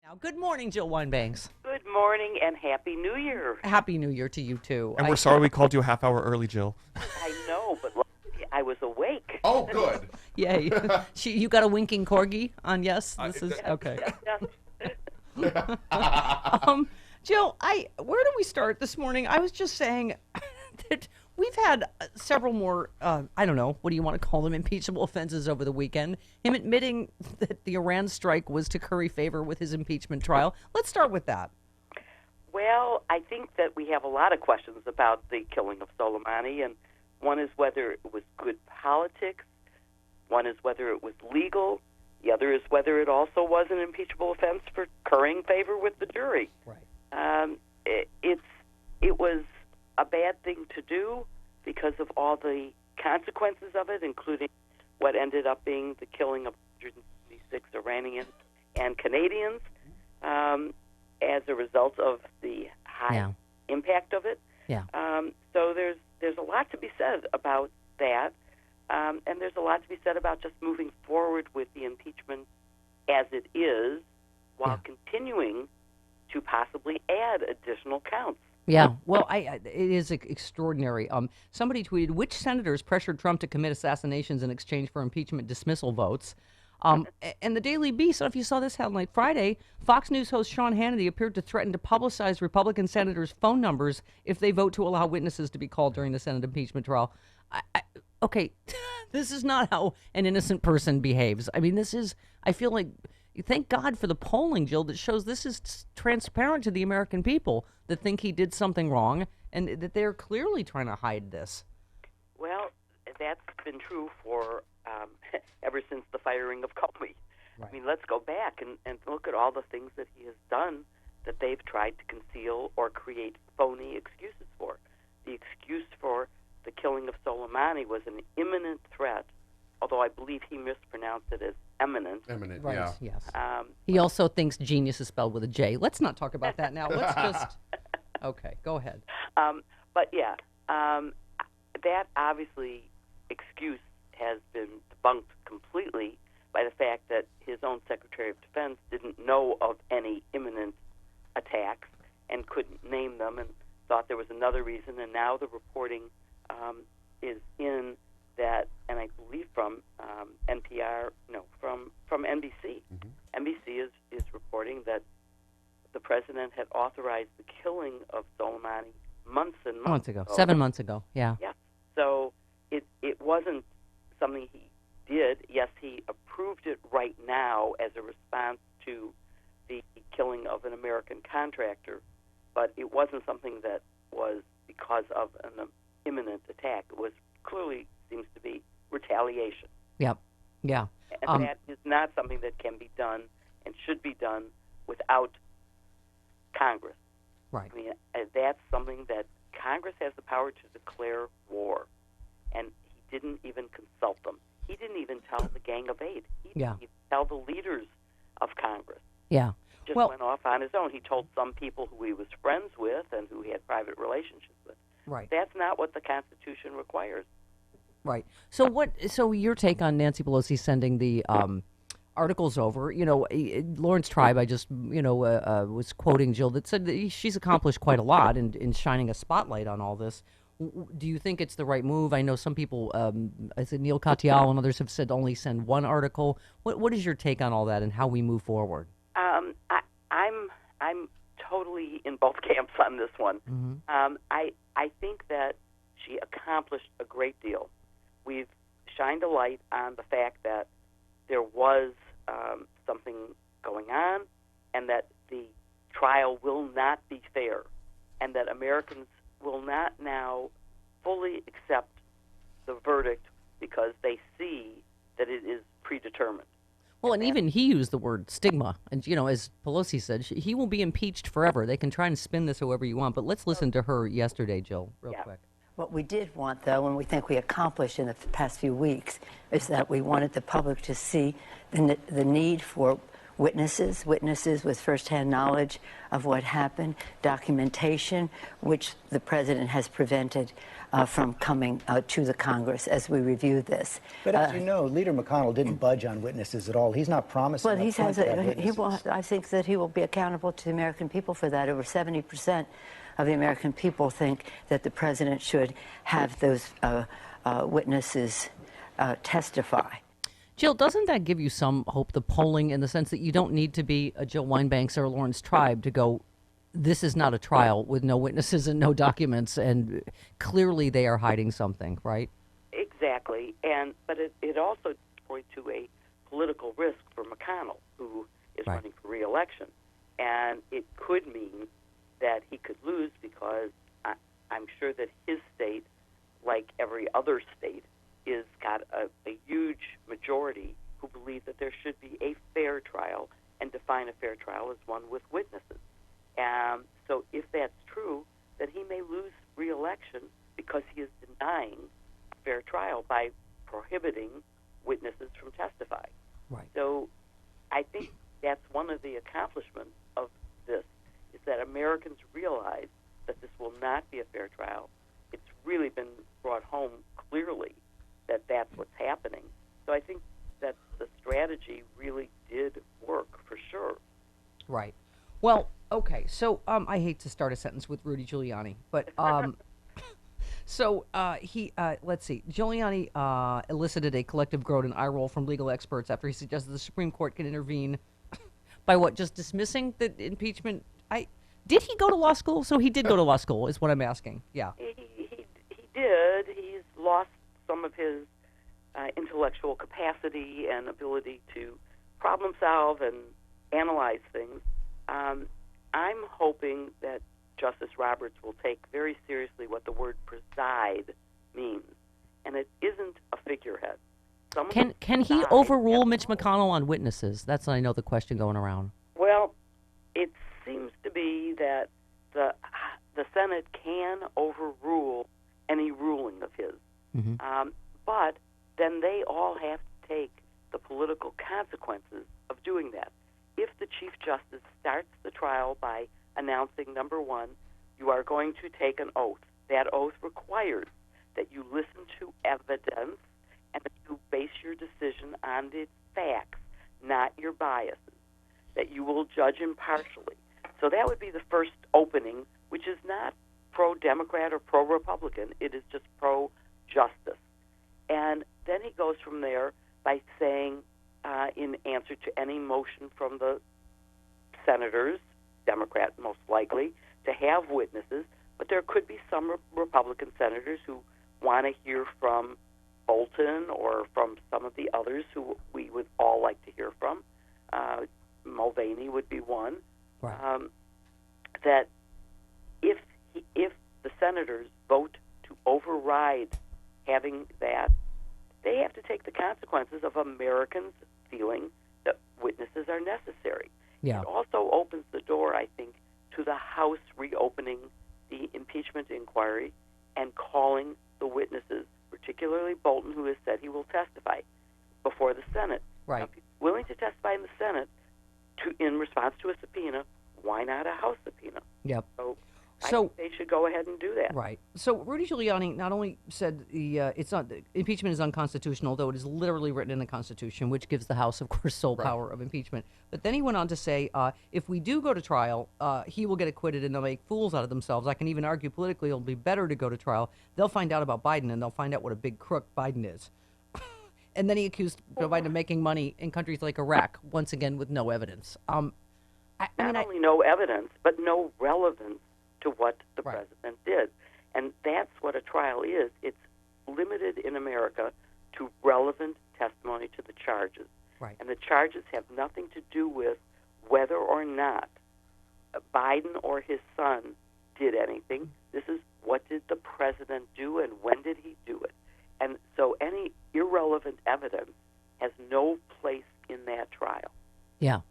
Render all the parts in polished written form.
Now, good morning, Jill Winebanks. Good morning and Happy New Year. Happy New Year to you, too. And we're sorry we called you a half hour early, Jill. I know, but I was awake. Oh, good. Yay. You got a winking corgi on yes? This is okay. Jill, where do we start this morning? I was just saying that we've had several more, I don't know, what do you want to call them, impeachable offenses over the weekend. Him admitting that the Iran strike was to curry favor with his impeachment trial. Let's start with that. Well, I think that we have a lot of questions about the killing of Soleimani, and one is whether it was good politics, one is whether it was legal, the other is whether it also was an impeachable offense for currying favor with the jury. Right. It was a bad thing to do because of all the consequences of it, including what ended up being the killing of 176 Iranians and Canadians as a result of the high impact of it. Yeah. So there's a lot to be said about that, and there's a lot to be said about just moving forward with the impeachment as it is while continuing to possibly add additional counts. Yeah, well, it is extraordinary. Somebody tweeted, which senators pressured Trump to commit assassinations in exchange for impeachment dismissal votes? And the Daily Beast, I don't know if you saw this headline, Friday, Fox News host Sean Hannity appeared to threaten to publicize Republican senators' phone numbers if they vote to allow witnesses to be called during the Senate impeachment trial. Okay, this is not how an innocent person behaves. I mean, I feel like, thank God for the polling, Jill, that shows this is transparent to the American people that think he did something wrong and that they're clearly trying to hide this. Well, that's been true for ever since the firing of Comey. Right. I mean, let's go back and look at all the things that he has done that they've tried to conceal or create phony excuses for. The excuse for the killing of Soleimani was an imminent threat, although I believe he mispronounced it as eminent. Eminent, right, yeah. Yes. He also thinks genius is spelled with a J. Let's not talk about that now. Let's just... Okay, go ahead. That obviously excuse has been debunked completely by the fact that his own Secretary of Defense didn't know of any imminent attacks and couldn't name them and thought there was another reason, and now the reporting is in that, and I believe from from NBC. Mm-hmm. NBC is reporting that the president had authorized the killing of Soleimani months and months ago. 7 months ago, yeah. Yeah. So it wasn't something he did. Yes, he approved it right now as a response to the killing of an American contractor, but it wasn't something that was because of an imminent attack. It was clearly seems to be retaliation. Yep. Yeah. And that is not something that can be done and should be done without Congress. Right. I mean, that's something that Congress has the power to declare war, and he didn't even consult them. He didn't even tell the Gang of Eight. He didn't even tell the leaders of Congress. Yeah. Just went off on his own. He told some people who he was friends with and who he had private relationships with. Right. That's not what the Constitution requires. Right. So your take on Nancy Pelosi sending the articles over? You know, Lawrence Tribe, I just was quoting Jill that said that she's accomplished quite a lot in shining a spotlight on all this. Do you think it's the right move? I know some people, I said Neil Katyal and others have said only send one article. What is your take on all that and how we move forward? I'm totally in both camps on this one. Mm-hmm. I think that she accomplished a great deal. We've shined a light on the fact that there was something going on and that the trial will not be fair and that Americans will not now fully accept the verdict because they see that it is predetermined. Well, and even he used the word stigma. And, as Pelosi said, he will be impeached forever. They can try and spin this however you want. But let's listen to her yesterday, Jill, real quick. What we did want, though, and we think we accomplished in the past few weeks, is that we wanted the public to see the need for witnesses with firsthand knowledge of what happened, documentation, which the president has prevented from coming to the Congress as we review this. But as you know, Leader McConnell didn't budge on witnesses at all. He's not promising Well, up front to have witnesses. I think that he will be accountable to the American people for that. Over 70% of the American people think that the president should have those witnesses testify. Jill, doesn't that give you some hope, the polling, in the sense that you don't need to be a Jill Wine-Banks or Lawrence Tribe to go, this is not a trial with no witnesses and no documents, and clearly they are hiding something, right? Exactly, but it also points to a political risk for McConnell, who is running for re-election, and it could mean that he could lose because I'm sure that his state, like every other state, is got a huge majority who believe that there should be a fair trial and define a fair trial as one with witnesses. So if that's true, then he may lose re-election because he is denying a fair trial by prohibiting witnesses from testifying. Right. So I think that's one of the accomplishments of this, is that Americans realize that this will not be a fair trial. It's really been brought home clearly that that's what's happening. So I think that the strategy really did work for sure. Right. Well, okay. So I hate to start a sentence with Rudy Giuliani, but let's see. Giuliani elicited a collective groan and eye roll from legal experts after he suggested the Supreme Court can intervene by just dismissing the impeachment. Did he go to law school? So he did go to law school, is what I'm asking. Yeah. He did. He's lost some of his intellectual capacity and ability to problem solve and analyze things. I'm hoping that Justice Roberts will take very seriously what the word preside means, and it isn't a figurehead. Can he overrule Mitch McConnell on witnesses? That's, I know, the question going around. Well, it seems to be that the Senate can overrule any ruling of his. Mm-hmm. But then they all have to take the political consequences of doing that. If the Chief Justice starts the trial by announcing, number one, you are going to take an oath. That oath requires that you listen to evidence and that you base your decision on the facts, not your biases, that you will judge impartially. So that would be the first opening, which is not pro-Democrat or pro-Republican. It is just pro-justice. And then he goes from there by saying, in answer to any motion from the senators, Democrat most likely, to have witnesses, but there could be some Republican senators who want to hear from Bolton or from some of the others who we would all like to hear from. Mulvaney would be one. Right. That if the senators vote to override having that, they have to take the consequences of Americans feeling that witnesses are necessary. Yeah. It also opens the door, I think, to the House reopening the impeachment inquiry and calling the witnesses, particularly Bolton, who has said he will testify before the Senate. Right. Now, if he's willing to testify in the Senate in response to a subpoena, why not a House subpoena? Yep. So I So think they should go ahead and do that. right. So Rudy Giuliani not only said impeachment is unconstitutional, though it is literally written in the Constitution, which gives the House, of course, sole power of impeachment. But then he went on to say, if we do go to trial, he will get acquitted and they'll make fools out of themselves. I can even argue politically it'll be better to go to trial. They'll find out about Biden and they'll find out what a big crook Biden is. And then he accused Joe Biden of making money in countries like Iraq, once again with no evidence. Not only no evidence, but no relevance to what the Right. president did. And that's what a trial is. It's limited in America to relevant testimony to the charges. Right. And the charges have nothing to do with whether or not Biden or his son did anything. This is what did the president do and when did he do it. And so any irrelevant evidence has no place in that trial. Yeah.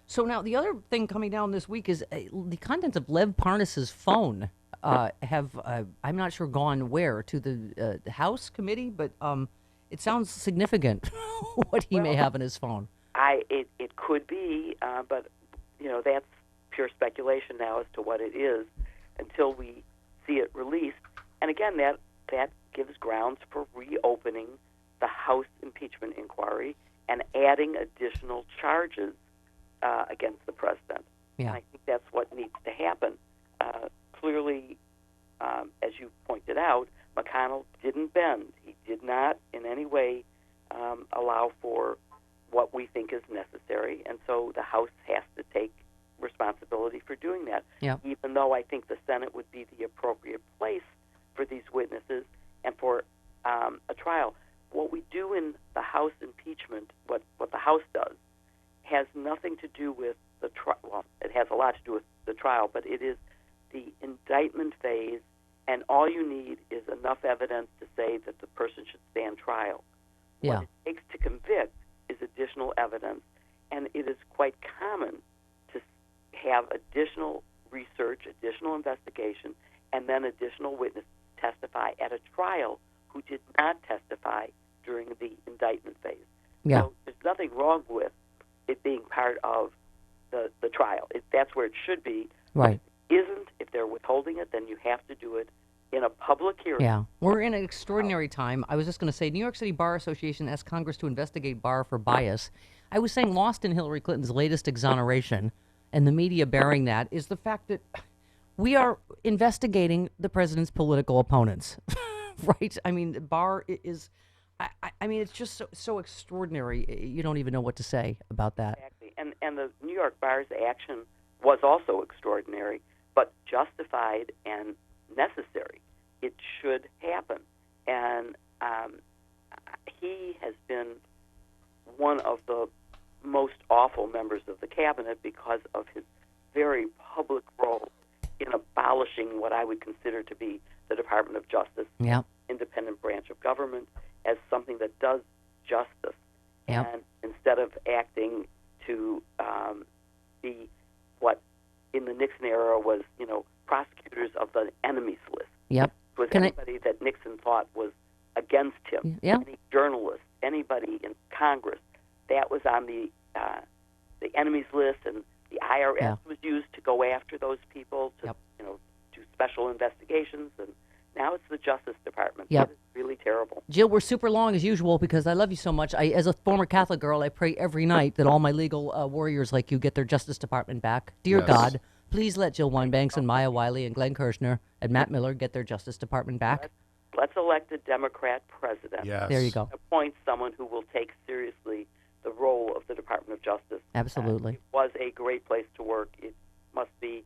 So now the other thing coming down this week is the contents of Lev Parnas's phone have, I'm not sure gone where, to the House committee, but it sounds significant what he may have in his phone. I It could be, but that's pure speculation now as to what it is until we see it released. And again, that gives grounds for reopening the House impeachment inquiry and adding additional charges against the president. Yeah. And I think that's what needs to happen. Clearly, as you pointed out, McConnell didn't bend. He did not in any way allow for what we think is necessary, and so the House has to take responsibility for doing that. Yeah. Even though I think the Senate would be the appropriate place for these witnesses and for a trial. What we do in the House impeachment, what the House does, has nothing to do with the trial. Well, it has a lot to do with the trial, but it is the indictment phase, and all you need is enough evidence to say that the person should stand trial. Yeah. What it takes to convict is additional evidence, and it is quite common to have additional research, additional investigation, and then additional witnesses testify at a trial who did not testify during the indictment phase. Yeah. So there's nothing wrong with it being part of the trial. That's where it should be. Right. If it isn't, if they're withholding it, then you have to do it in a public hearing. Yeah. We're in an extraordinary time. I was just going to say, New York City Bar Association asked Congress to investigate Barr for bias. I was saying lost in Hillary Clinton's latest exoneration, and the media bearing that, is the fact that we are investigating the president's political opponents, right? I mean, Barr is, I mean, it's just so extraordinary. You don't even know what to say about that. Exactly. And the New York Bar's action was also extraordinary, but justified and necessary. It should happen. And he has been one of the most awful members of the cabinet because of his very public role in abolishing what I would consider to be the Department of Justice, Yeah. independent branch of government, as something that does justice. Yep. And instead of acting to be what in the Nixon era was, prosecutors of the enemies list. Yep. It was anybody that Nixon thought was against him. Yeah. Any journalist, anybody in Congress, that was on the enemies list, and the IRS was used to go after those people to, do special investigations, and now it's the Justice Department. Yep. It is really terrible. Jill, we're super long as usual because I love you so much. As a former Catholic girl, I pray every night that all my legal warriors like you get their Justice Department back. Dear Yes. God, please let Jill Weinbanks and Maya Wiley and Glenn Kirshner and Matt Miller get their Justice Department back. Let's elect a Democrat president. Yes. There you go. Appoint someone who will take seriously the role of the Department of Justice. Absolutely. It was a great place to work. It must be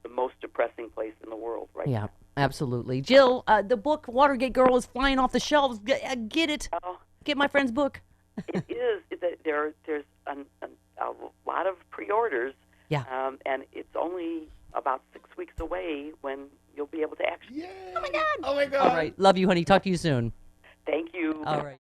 the most depressing place in the world right Yeah, now. absolutely. Jill, the book Watergate Girl is flying off the shelves. Get it. Well, Get my friend's book. it is. There's a lot of pre-orders. Yeah. And it's only about 6 weeks away when you'll be able to actually. Yay. Oh my God. Oh my God. All right. Love you, honey. Talk to you soon. Thank you. All right.